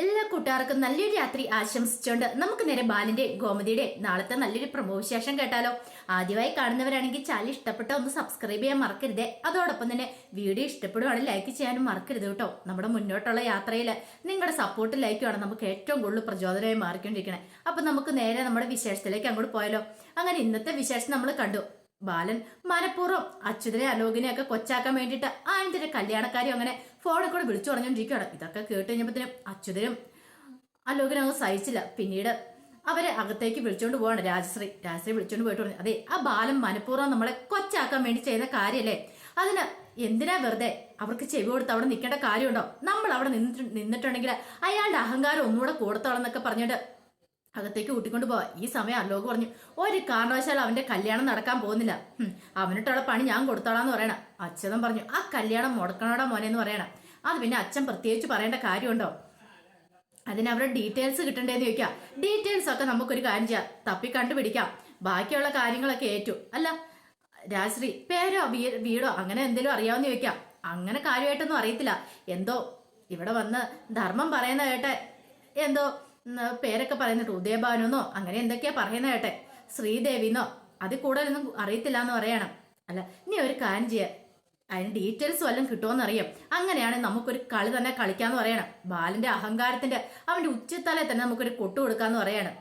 എല്ലാ കൂട്ടുകാർക്കും നല്ലൊരു രാത്രി ആശംസിച്ചുകൊണ്ട് നമുക്ക് നേരെ ബാലിന്റെ ഗോമതിയുടെ നാളത്തെ നല്ലൊരു പ്രമോ വിശേഷം കേട്ടാലോ. ആദ്യമായി കാണുന്നവരാണെങ്കിൽ ചാനൽ ഇഷ്ടപ്പെട്ട ഒന്ന് സബ്സ്ക്രൈബ് ചെയ്യാൻ മറക്കരുത്. അതോടൊപ്പം തന്നെ വീഡിയോ ഇഷ്ടപ്പെടുവാണെങ്കിൽ ലൈക്ക് ചെയ്യാനും മറക്കരുത് കേട്ടോ. നമ്മുടെ മുന്നോട്ടുള്ള യാത്രയിൽ നിങ്ങളുടെ സപ്പോർട്ട് ലൈക്കുമാണ് നമുക്ക് ഏറ്റവും കൂടുതൽ പ്രചോദനമായി മാറിക്കൊണ്ടിരിക്കണേ. അപ്പൊ നമുക്ക് നേരെ നമ്മുടെ വിശേഷത്തിലേക്ക് അങ്ങോട്ട് പോയാലോ. അങ്ങനെ ഇന്നത്തെ വിശേഷം നമ്മൾ കണ്ടു. ബാലൻ മനഃപൂർവ്വം അച്യുതനെ അലോകിനെ ഒക്കെ കൊച്ചാക്കാൻ വേണ്ടിയിട്ട് ആനന്ദിന്റെ കല്യാണക്കാരും അങ്ങനെ ഫോണിൽ കൂടെ വിളിച്ചു പറഞ്ഞുകൊണ്ടിരിക്കുകയാണ്. ഇതൊക്കെ കേട്ട് കഴിഞ്ഞപ്പോഴത്തേനും അച്യുതനും അലോകിനും അങ്ങ് സഹിച്ചില്ല. പിന്നീട് അവരെ അകത്തേക്ക് വിളിച്ചോണ്ട് പോവാണ്. രാജശ്രീ വിളിച്ചോണ്ട് പോയിട്ട് പറഞ്ഞു, അതെ ആ ബാലൻ മനഃപൂർവ്വം നമ്മളെ കൊച്ചാക്കാൻ വേണ്ടി ചെയ്യുന്ന കാര്യല്ലേ, അതിന് എന്തിനാ വെറുതെ അവർക്ക് ചെവി കൊടുത്ത് അവിടെ നിൽക്കേണ്ട കാര്യമുണ്ടോ? നമ്മൾ അവിടെ നിന്നിട്ടുണ്ടെങ്കിൽ അയാളുടെ അഹങ്കാരം ഒന്നുകൂടെ കൂടത്തോളെന്നൊക്കെ പറഞ്ഞിട്ട് അകത്തേക്ക് കൂട്ടിക്കൊണ്ട് പോവാ. ഈ സമയം അലോക് പറഞ്ഞു, ഒരു കാരണവശാലും അവന്റെ കല്യാണം നടക്കാൻ പോകുന്നില്ല, അവനിട്ടുള്ള പണി ഞാൻ കൊടുത്തോളാന്ന് പറയണം. അച്ഛനും പറഞ്ഞു, ആ കല്യാണം മുടക്കണോടാ മോനെന്ന് പറയണം. അത് പിന്നെ അച്ഛൻ പ്രത്യേകിച്ച് പറയേണ്ട കാര്യമുണ്ടോ? അതിന് അവരുടെ ഡീറ്റെയിൽസ് കിട്ടണ്ടേന്ന് ചോദിക്കാം. ഡീറ്റെയിൽസ് ഒക്കെ നമുക്കൊരു കാര്യം ചെയ്യാം, തപ്പി കണ്ടുപിടിക്കാം. ബാക്കിയുള്ള കാര്യങ്ങളൊക്കെ ഏറ്റു. അല്ല രാജശ്രീ പേരോ വീടോ അങ്ങനെ എന്തെങ്കിലും അറിയാവുന്ന ചോദിക്കാം. അങ്ങനെ കാര്യമായിട്ടൊന്നും അറിയത്തില്ല. എന്തോ ഇവിടെ വന്ന് ധർമ്മം പറയുന്ന കേട്ടെ, എന്തോ പേരൊക്കെ പറയുന്നുണ്ട്, ഉദയഭാനുന്നോ അങ്ങനെ എന്തൊക്കെയാ പറയുന്ന കേട്ടെ, ശ്രീദേവിന്നോ, അതിൽ കൂടുതലൊന്നും അറിയത്തില്ല എന്ന് പറയണം. അല്ല ഇനി ഒരു കാര്യം ചെയ്യാം, അതിന് ഡീറ്റെയിൽസ് വല്ലതും കിട്ടുമോന്ന് അറിയാം. അങ്ങനെയാണെങ്കിൽ നമുക്കൊരു കളി തന്നെ കളിക്കാന്ന് പറയണം. ബാലന്റെ അഹങ്കാരത്തിന്റെ അവന്റെ ഉച്ചത്തലേ തന്നെ നമുക്കൊരു കൊട്ടു കൊടുക്കാന്ന് പറയണം.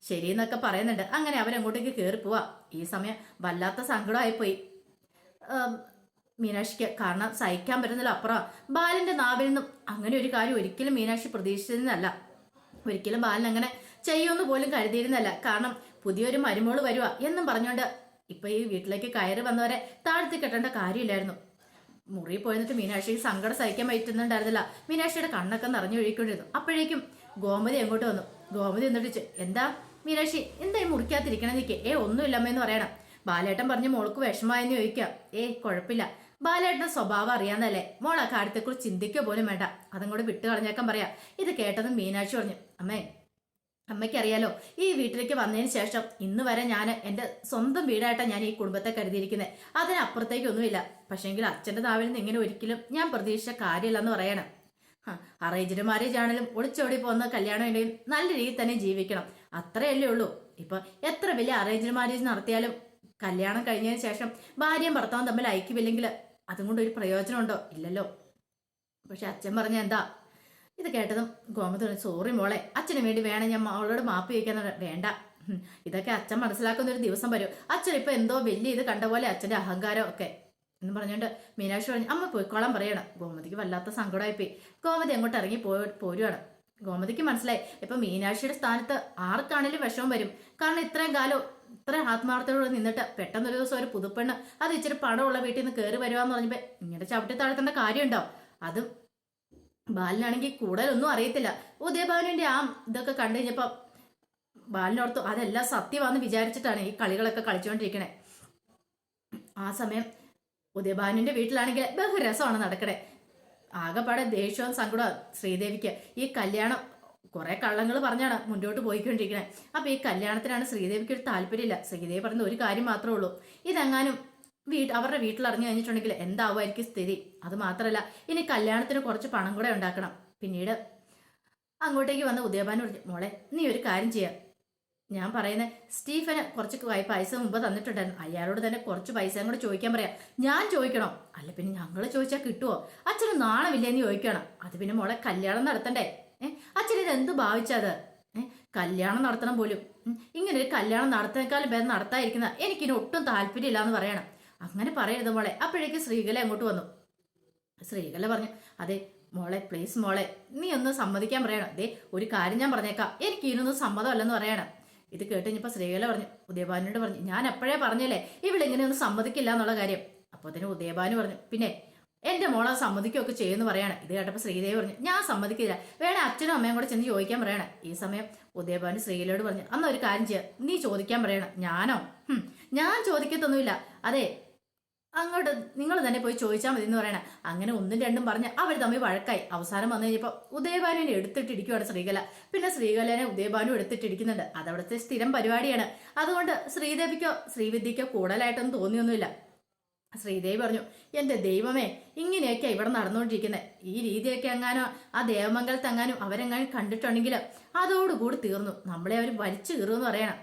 ശരിയെന്നൊക്കെ പറയുന്നുണ്ട്. അങ്ങനെ അവരങ്ങോട്ടേക്ക് കയറി പോവാ. ഈ സമയം വല്ലാത്ത സങ്കടമായിപ്പോയി മീനാക്ഷിക്ക്. കാരണം സഹിക്കാൻ പറ്റുന്നില്ല. അപ്പുറം ബാലന്റെ നാവിൽ നിന്നും അങ്ങനെ ഒരു കാര്യം ഒരിക്കലും മീനാക്ഷി പ്രതീക്ഷിച്ചിരുന്നല്ല. ഒരിക്കലും ബാലൻ അങ്ങനെ ചെയ്യുമെന്ന് പോലും കരുതിയിരുന്നല്ല. കാരണം പുതിയൊരു മരുമോള് വരുക എന്നും പറഞ്ഞുകൊണ്ട് ഇപ്പൊ ഈ വീട്ടിലേക്ക് കയറി വന്നവരെ താഴ്ത്തി കെട്ടേണ്ട കാര്യമില്ലായിരുന്നു. മുറി പോയിരുന്നിട്ട് മീനാക്ഷിക്ക് സങ്കടം സഹിക്കാൻ പറ്റുന്നുണ്ടായിരുന്നില്ല. മീനാക്ഷിയുടെ കണ്ണൊക്കെ നിറഞ്ഞു ഒഴുകിക്കൊണ്ടിരുന്നു. അപ്പോഴേക്കും ഗോമതി എങ്ങോട്ട് വന്നു. ഗോമതി എന്നിട്ട്, എന്താ മീനാക്ഷി എന്തായി മുറിക്കാതിരിക്കണം നിൽക്കേ? ഒന്നുമില്ലമ്മയെന്ന് പറയണം. ബാലേട്ടൻ പറഞ്ഞ് മോൾക്ക് വിഷമായെന്ന് ചോദിക്കാം. കുഴപ്പമില്ല, ബാലേട്ടന്റെ സ്വഭാവം അറിയാന്നല്ലേ, മോൾ ആ കാര്യത്തെക്കുറിച്ച് ചിന്തിക്കുക പോലും വേണ്ട, അതും കൂടെ വിട്ട് കളഞ്ഞേക്കാൻ പറയാം. ഇത് കേട്ടതും മീനാക്ഷി പറഞ്ഞു, അമ്മയ്ക്കറിയാലോ ഈ വീട്ടിലേക്ക് വന്നതിന് ശേഷം ഇന്ന് വരെ ഞാൻ എൻ്റെ സ്വന്തം വീടായിട്ടാണ് ഞാൻ ഈ കുടുംബത്തെ കരുതിയിരിക്കുന്നത്, അതിനപ്പുറത്തേക്കൊന്നുമില്ല. പക്ഷേങ്കിൽ അച്ഛൻ്റെ നാവിൽ നിന്ന് ഇങ്ങനെ ഒരിക്കലും ഞാൻ പ്രതീക്ഷിച്ച കാര്യമില്ലെന്ന് പറയണം. അറേഞ്ച്ഡ് മാരേജ് ആണെങ്കിലും ഒളിച്ചോടി പോകുന്ന കല്യാണം ഉണ്ടെങ്കിൽ നല്ല രീതിയിൽ തന്നെ ജീവിക്കണം, അത്രയല്ലേ ഉള്ളൂ. ഇപ്പൊ എത്ര വലിയ അറേഞ്ച്ഡ് മാരേജ് നടത്തിയാലും കല്യാണം കഴിഞ്ഞതിന് ശേഷം ഭാര്യയും ഭർത്താവും തമ്മിൽ ഐക്യമില്ലെങ്കിൽ അതും കൊണ്ട് ഒരു പ്രയോജനമുണ്ടോ? ഇല്ലല്ലോ. പക്ഷെ അച്ഛൻ പറഞ്ഞ എന്താ? ഇത് കേട്ടതും ഗോമതി, സോറി മോളെ, അച്ഛന് വേണ്ടി വേണം ഞാൻ അവളോട് മാപ്പ് ചോദിക്കാൻ. വേണ്ട, ഇതൊക്കെ അച്ഛൻ മനസ്സിലാക്കുന്ന ഒരു ദിവസം വരും. അച്ഛൻ ഇപ്പൊ എന്തോ വലിയ ഇത് കണ്ട പോലെ അച്ഛന്റെ അഹങ്കാരം ഒക്കെ എന്ന് പറഞ്ഞുകൊണ്ട് മീനാക്ഷി പറഞ്ഞു, അമ്മ പോയിക്കോളാൻ പറയണം. ഗോമതിക്ക് വല്ലാത്ത സങ്കടമായിപ്പോയി. ഗോമതി അങ്ങോട്ട് ഇറങ്ങി പോരുവാണ്. ഗോമതിക്ക് മനസ്സിലായി ഇപ്പൊ മീനാക്ഷിയുടെ സ്ഥാനത്ത് ആർക്കാണേലും വിഷമം വരും. കാരണം ഇത്രയും കാലം ഇത്ര ആത്മാർത്ഥതയോടെ നിന്നിട്ട് പെട്ടെന്നൊരു ദിവസം ഒരു പുതുപ്പെണ്ണ് അത് ഇച്ചിരി പണമുള്ള വീട്ടിൽ നിന്ന് കയറി വരുവാന്ന് പറഞ്ഞപ്പോ ഇങ്ങനെ ചവിട്ടി താഴ്ത്തേണ്ട കാര്യമുണ്ടോ? അതും ബാലനാണെങ്കിൽ കൂടുതലൊന്നും അറിയത്തില്ല. ഉദയഭാനുവിന്റെ ആ ഇതൊക്കെ കണ്ടു കഴിഞ്ഞപ്പോ ബാലനോർത്തു അതെല്ലാം സത്യമാണെന്ന് വിചാരിച്ചിട്ടാണ് ഈ കളികളൊക്കെ കളിച്ചുകൊണ്ടിരിക്കണേ. ആ സമയം ഉദയഭാനുവിന്റെ വീട്ടിലാണെങ്കിൽ ബഹുരസമാണ് നടക്കണേ. ആകെപ്പാടെ ദേഷ്യവും സങ്കടവും ശ്രീദേവിക്ക്. ഈ കല്യാണം കുറെ കള്ളങ്ങൾ പറഞ്ഞാണ് മുന്നോട്ട് പോയിക്കൊണ്ടിരിക്കണേ. അപ്പൊ ഈ കല്യാണത്തിനാണ് ശ്രീദേവിക്ക് ഒരു താല്പര്യമില്ല. ശ്രീദേവി പറഞ്ഞ ഒരു കാര്യം മാത്രമേ ഉള്ളൂ, ഇതെങ്ങാനും അവരുടെ വീട്ടിൽ അറിഞ്ഞു കഴിഞ്ഞിട്ടുണ്ടെങ്കിൽ എന്താവുമായിരിക്കും സ്ഥിതി. അത് മാത്രമല്ല ഇനി കല്യാണത്തിന് കുറച്ച് പണം കൂടെ ഉണ്ടാക്കണം. പിന്നീട് അങ്ങോട്ടേക്ക് വന്ന ഉദയഭാനു പറഞ്ഞു, മോളെ നീ ഒരു കാര്യം ചെയ്യാം, ഞാൻ പറയുന്നത് സ്റ്റീഫന് കുറച്ച് പൈസ മുമ്പ് തന്നിട്ടുണ്ടായിരുന്നു, അയാളോട് തന്നെ കുറച്ച് പൈസയും കൂടെ ചോദിക്കാൻ പറയാം. ഞാൻ ചോദിക്കണോ? അല്ല പിന്നെ ഞങ്ങൾ ചോദിച്ചാൽ കിട്ടുമോ? അച്ഛന് നാണമില്ലേന്ന് ചോദിക്കണം. അത് പിന്നെ മോളെ കല്യാണം നടത്തണ്ടേ? അച്ഛൻ ഇത് എന്ത് ഭാവിച്ചത്? കല്യാണം നടത്തണം പോലും. ഇങ്ങനെ ഒരു കല്യാണം നടത്തേക്കാളും ഭേദം നടത്താതിരിക്കുന്ന എനിക്കിനി ഒട്ടും താല്പര്യമില്ല എന്ന് പറയണം. അങ്ങനെ പറയരുത് മോളെ. അപ്പോഴേക്ക് ശ്രീകല അങ്ങോട്ട് വന്നു. ശ്രീകല പറഞ്ഞു, അതെ മോളെ പ്ലീസ് മോളെ നീ ഒന്ന് സമ്മതിക്കാൻ പറയണം. അതെ ഒരു കാര്യം ഞാൻ പറഞ്ഞേക്കാം, എനിക്ക് ഇതിനൊന്നും സമ്മതമല്ലെന്ന് പറയണം. ഇത് കേട്ട് കഴിഞ്ഞപ്പോൾ ശ്രീകല പറഞ്ഞു, ഉദയഭാനുവിനോട് പറഞ്ഞു, ഞാൻ എപ്പോഴേ പറഞ്ഞല്ലേ ഇവളിങ്ങനെയൊന്നും സമ്മതിക്കില്ല എന്നുള്ള കാര്യം. അപ്പോൾ തന്നെ ഉദയഭാനു പറഞ്ഞു, പിന്നെ എന്റെ മോളെ സമ്മതിക്കുകയൊക്കെ ചെയ്യുമെന്ന് പറയണം. ഇത് കേട്ടപ്പോൾ ശ്രീദേവി പറഞ്ഞു, ഞാൻ സമ്മതിക്കില്ല, വേണേ അച്ഛനും അമ്മയും കൂടെ ചെന്ന് ചോദിക്കാൻ പറയണം. ഈ സമയം ഉദയഭാനു ശ്രീകലയോട് പറഞ്ഞു, അന്ന് ഒരു കാര്യം ചെയ്യാം, നീ ചോദിക്കാൻ പറയണം. ഞാനോ? ഞാൻ ചോദിക്കത്തൊന്നുമില്ല, അതെ അങ്ങോട്ട് നിങ്ങൾ തന്നെ പോയി ചോദിച്ചാൽ മതി എന്ന് പറയണം. അങ്ങനെ ഒന്നും രണ്ടും പറഞ്ഞ് അവർ തമ്മിൽ വഴക്കായി. അവസാനം വന്നു കഴിഞ്ഞപ്പോൾ ഉദയഭാനുവിനെ എടുത്തിട്ടിരിക്കുവാണ് ശ്രീകല. പിന്നെ ശ്രീകലനെ ഉദയഭാനു എടുത്തിട്ടിരിക്കുന്നുണ്ട്. അതവിടുത്തെ സ്ഥിരം പരിപാടിയാണ്. അതുകൊണ്ട് ശ്രീദേവിക്കോ ശ്രീവിദ്യക്കോ കൂടുതലായിട്ടൊന്നും തോന്നിയൊന്നുമില്ല. ശ്രീദേവി പറഞ്ഞു, എന്റെ ദൈവമേ, ഇങ്ങനെയൊക്കെ ഇവിടെ നടന്നുകൊണ്ടിരിക്കുന്നത്. ഈ രീതിയൊക്കെ എങ്ങാനോ ആ ദേവമംഗലത്ത് എങ്ങാനും അവരെങ്ങാനും കണ്ടിട്ടുണ്ടെങ്കിൽ അതോടുകൂടി തീർന്നു, നമ്മളെ അവർ വലിച്ചു കീറുമെന്ന് പറയണം.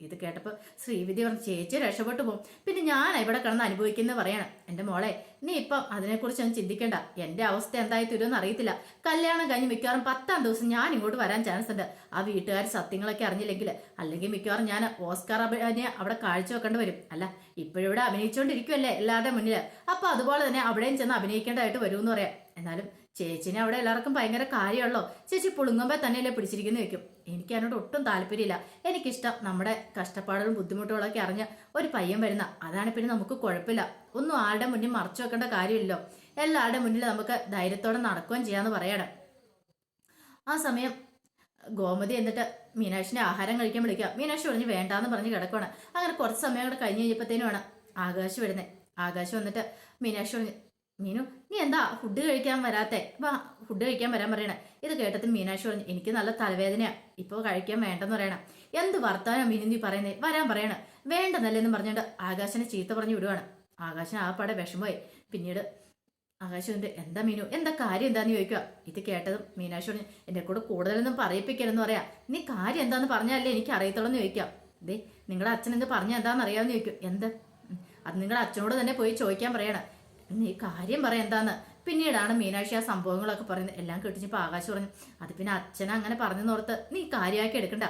ഇത് കേട്ടപ്പോൾ ശ്രീവിദ്യ പറഞ്ഞു, ചേച്ചി രക്ഷപ്പെട്ടു പോകും, പിന്നെ ഞാൻ ഇവിടെ കിടന്ന് അനുഭവിക്കുന്നത് പറയണം. എൻ്റെ മോളെ, നീ ഇപ്പം അതിനെക്കുറിച്ചൊന്നും ചിന്തിക്കേണ്ട. എൻ്റെ അവസ്ഥ എന്തായി തരുമെന്ന് അറിയത്തില്ല. കല്യാണം കഴിഞ്ഞ് മിക്കവാറും 10ാം ദിവസം ഞാൻ ഇങ്ങോട്ട് വരാൻ ചാൻസ് ഉണ്ട്. ആ വീട്ടുകാർ സത്യങ്ങളൊക്കെ അറിഞ്ഞില്ലെങ്കിൽ, അല്ലെങ്കിൽ മിക്കവാറും ഞാൻ ഓസ്കാർ അഭിനയെ അവിടെ കാഴ്ചവെക്കേണ്ടി വരും. അല്ല, ഇപ്പോഴിവിടെ അഭിനയിച്ചുകൊണ്ടിരിക്കുമല്ലേ എല്ലാവരുടെ മുന്നിൽ, അപ്പൊ അതുപോലെ തന്നെ അവിടെയും ചെന്ന് അഭിനയിക്കേണ്ടതായിട്ട് വരുമെന്ന് പറയാം. എന്നാലും ചേച്ചിനെ അവിടെ എല്ലാവർക്കും ഭയങ്കര കാര്യമുള്ളോ, ചേച്ചി പുളുങ്ങുമ്പോൾ തന്നെയല്ലേ പിടിച്ചിരിക്കുന്നു വെക്കും. എനിക്ക് അതിനോട് ഒട്ടും താല്പര്യമില്ല. എനിക്കിഷ്ടം നമ്മുടെ കഷ്ടപ്പാടുകളും ബുദ്ധിമുട്ടുകളൊക്കെ അറിഞ്ഞ് ഒരു പയ്യൻ വരുന്ന, അതാണ്. പിന്നെ നമുക്ക് കുഴപ്പമില്ല, ഒന്നും ആരുടെ മുന്നിൽ മറച്ചു വെക്കേണ്ട കാര്യമില്ലല്ലോ. എല്ലാവരുടെ മുന്നിൽ നമുക്ക് ധൈര്യത്തോടെ നടക്കുകയും ചെയ്യാന്ന് പറയണം. ആ സമയം ഗോമതി എന്നിട്ട് മീനാക്ഷിന്റെ ആഹാരം കഴിക്കാൻ വിളിക്കുക. മീനാക്ഷി പറഞ്ഞ് വേണ്ടാന്ന് പറഞ്ഞ് കിടക്കുവാണ്. അങ്ങനെ കുറച്ച് സമയം കൂടെ കഴിഞ്ഞ് കഴിഞ്ഞപ്പോഴത്തേനുമാണ് ആകാശ് വരുന്നത്. ആകാശ് വന്നിട്ട് മീനാക്ഷി പറഞ്ഞു, മീനു, നീ എന്താ ഫുഡ് കഴിക്കാൻ വരാത്തെ? വാ, ഫുഡ് കഴിക്കാൻ വരാൻ പറയണേ. ഇത് കേട്ടത്തിൽ മീനാക്ഷി പറഞ്ഞു, എനിക്ക് നല്ല തലവേദനയാ, ഇപ്പോൾ കഴിക്കാൻ വേണ്ടെന്ന് പറയണം. എന്ത് വർത്താനം മീനു നീ പറയുന്നേ? വരാൻ പറയണം. വേണ്ടെന്നല്ലേന്ന് പറഞ്ഞുകൊണ്ട് ആകാശനെ ചീത്ത പറഞ്ഞു വിടുവാണ്. ആകാശന് ആ പാടെ വിഷമമായി. പിന്നീട് ആകാശുണ്ട്, എന്താ മീനു, എന്താ കാര്യം എന്താന്ന് ചോദിക്കുക. ഇത് കേട്ടതും മീനാക്ഷി പറഞ്ഞു, എന്റെ കൂടെ കൂടുതലൊന്നും പറയിപ്പിക്കരുതെന്ന് പറയാ. നീ കാര്യം എന്താന്ന് പറഞ്ഞാലേ എനിക്ക് അറിയത്തുള്ളൂ എന്ന് ചോദിക്കാം. ദേ, നിങ്ങളുടെ അച്ഛൻ എന്ത് പറഞ്ഞ എന്താന്ന് അറിയാമെന്ന് ചോദിക്കും. എന്ത്? അത് നിങ്ങളുടെ അച്ഛനോട് തന്നെ പോയി ചോദിക്കാൻ പറയണം. നീ കാര്യം പറയാം എന്താന്ന്. പിന്നീടാണ് മീനാക്ഷി ആ സംഭവങ്ങളൊക്കെ പറയുന്നത്. എല്ലാം കേട്ടിച്ചപ്പോൾ ആകാശ് പറഞ്ഞു, അത് പിന്നെ അച്ഛൻ അങ്ങനെ പറഞ്ഞെന്നോർത്ത് നീ കാര്യമാക്കി എടുക്കണ്ട.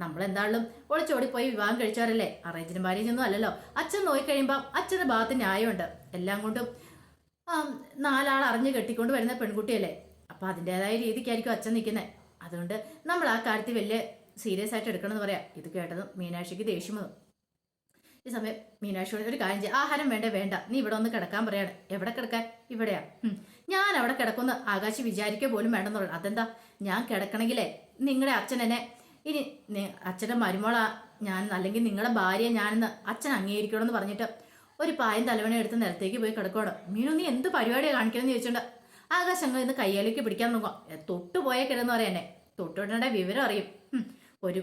നമ്മളെന്തായാലും ഒളിച്ചോടി പോയി വിവാഹം കഴിച്ചവരല്ലേ, അറേഞ്ചിനും മാരേജൊന്നും അല്ലല്ലോ. അച്ഛൻ നോക്കിക്കഴിയുമ്പോൾ അച്ഛൻ്റെ ഭാഗത്ത് ന്യായമുണ്ട്. എല്ലാം കൊണ്ടും 4 ആൾ അറിഞ്ഞ് കെട്ടിക്കൊണ്ട് വരുന്ന പെൺകുട്ടിയല്ലേ, അപ്പൊ അതിൻ്റെതായ രീതിക്കായിരിക്കും അച്ഛൻ നിൽക്കുന്നത്. അതുകൊണ്ട് നമ്മൾ ആ കാര്യത്തിൽ വലിയ സീരിയസ് ആയിട്ട് എടുക്കണമെന്ന് പറയാം. ഇത് കേട്ടതും മീനാക്ഷിക്ക് ദേഷ്യം വന്നു. ഈ സമയം മീനാക്ഷി ഒരു കാര്യം ചെയ്യും, ആഹാരം വേണ്ട, നീ ഇവിടെ ഒന്ന് കിടക്കാൻ പറയാണ്. എവിടെ കിടക്കാൻ? ഇവിടെയാ. ഞാൻ അവിടെ കിടക്കുന്ന ആകാശ് വിചാരിക്കുക പോലും വേണ്ടെന്ന് പറഞ്ഞു. അതെന്താ? ഞാൻ കിടക്കണമെങ്കിലേ നിങ്ങളുടെ അച്ഛൻ എന്നെ ഇനി അച്ഛൻ്റെ മരുമോളാ ഞാൻ, അല്ലെങ്കിൽ നിങ്ങളുടെ ഭാര്യ ഞാനെന്ന് അച്ഛൻ അംഗീകരിക്കണമെന്ന് പറഞ്ഞിട്ട് ഒരു പായം തലവണ എടുത്ത് നിലത്തേക്ക് പോയി കിടക്കണം. മീനു, നീ എന്ത് പരിപാടിയാണ് കാണിക്കണമെന്ന് ചോദിച്ചോണ്ട് ആകാശ് അങ്ങ് ഇന്ന് കയ്യിലേക്ക് പിടിക്കാൻ നോക്കാം. തൊട്ടുപോയ കിടന്ന് പറയാനെ, തൊട്ടുവിടേണ്ട വിവരം അറിയും. ഒരു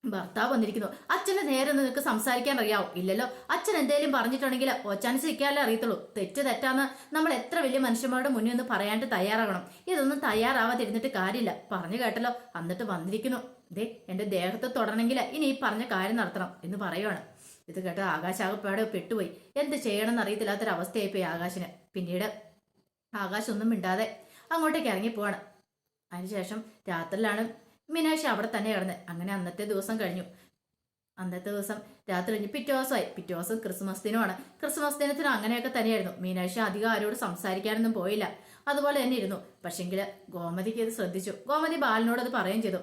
ഭർത്താവ് വന്നിരിക്കുന്നു, അച്ഛന്റെ നേരെ നിനക്ക് സംസാരിക്കാൻ അറിയാവോ? ഇല്ലല്ലോ. അച്ഛൻ എന്തേലും പറഞ്ഞിട്ടുണ്ടെങ്കിൽ ഒച്ചാൻസിരിക്കാനല്ലേ അറിയത്തുള്ളൂ. തെറ്റാന്ന് നമ്മൾ എത്ര വലിയ മനുഷ്യന്മാരുടെ മുന്നിൽ ഒന്ന് പറയാണ്ട് തയ്യാറാകണം. ഇതൊന്നും തയ്യാറാവാതിരുന്നിട്ട് കാര്യമില്ല. പറഞ്ഞു കേട്ടല്ലോ, എന്നിട്ട് വന്നിരിക്കുന്നു. ദേ, എന്റെ ദേഹത്ത് തൊടണമെങ്കിൽ ഇനി ഈ പറഞ്ഞ കാര്യം നടത്തണം എന്ന് പറയുവാണ്. ഇത് കേട്ട് ആകാശാകപ്പാടെ പെട്ടുപോയി. എന്ത് ചെയ്യണമെന്ന് അറിയത്തില്ലാത്തൊരവസ്ഥയായിപ്പോയി ആകാശിന്. പിന്നീട് ആകാശ് ഒന്നും മിണ്ടാതെ അങ്ങോട്ടേക്ക് ഇറങ്ങിപ്പോവാണ്. അതിനുശേഷം രാത്രിയിലാണ് മീനാക്ഷി അവിടെ തന്നെ കിടന്നത്. അങ്ങനെ അന്നത്തെ ദിവസം കഴിഞ്ഞു. അന്നത്തെ ദിവസം രാത്രി കഴിഞ്ഞ് പിറ്റേ ദിവസമായി. പിറ്റേ ദിവസം ക്രിസ്മസ് ദിനമാണ്. ക്രിസ്മസ് ദിനത്തിന് അങ്ങനെയൊക്കെ തന്നെയായിരുന്നു. മീനാക്ഷി അധികം ആരോട് സംസാരിക്കാനൊന്നും പോയില്ല, അതുപോലെ തന്നെ ഇരുന്നു. പക്ഷെങ്കിൽ ഗോമതിക്ക് ഇത് ശ്രദ്ധിച്ചു. ഗോമതി ബാലനോട് അത് പറയുകയും ചെയ്തു.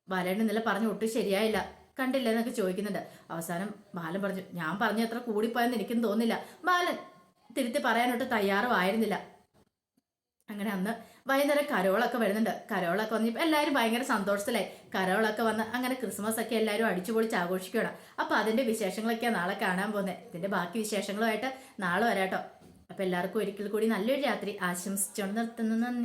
ബാലേട്ടൻ ഇന്നലെ പറഞ്ഞു ഒട്ടും ശരിയായില്ല, കണ്ടില്ല എന്നൊക്കെ ചോദിക്കുന്നുണ്ട്. അവസാനം ബാലൻ പറഞ്ഞു, ഞാൻ പറഞ്ഞ അത്ര കൂടിപ്പോയെന്ന് എനിക്കും തോന്നില്ല. ബാലൻ തിരുത്തി പറയാനൊട്ട് തയ്യാറും ആയിരുന്നില്ല. അങ്ങനെ അന്ന് വൈകുന്നേരം കരോളൊക്കെ വരുന്നുണ്ട്. കരോളൊക്കെ വന്നപ്പോൾ എല്ലാവരും ഭയങ്കര സന്തോഷത്തിലായി. കരോളൊക്കെ വന്ന് അങ്ങനെ ക്രിസ്മസ് ഒക്കെ എല്ലാവരും അടിച്ചുപൊളിച്ച് ആഘോഷിക്കുകയാണ്. അപ്പൊ അതിന്റെ വിശേഷങ്ങളൊക്കെയാണ് നാളെ കാണാൻ പോകുന്നത്. ഇതിന്റെ ബാക്കി വിശേഷങ്ങളുമായിട്ട് നാളെ വരാട്ടോ. അപ്പൊ എല്ലാവർക്കും ഒരിക്കൽ കൂടി നല്ലൊരു രാത്രി ആശംസിച്ചുകൊണ്ട് നിർത്തുന്നു. നന്ദി.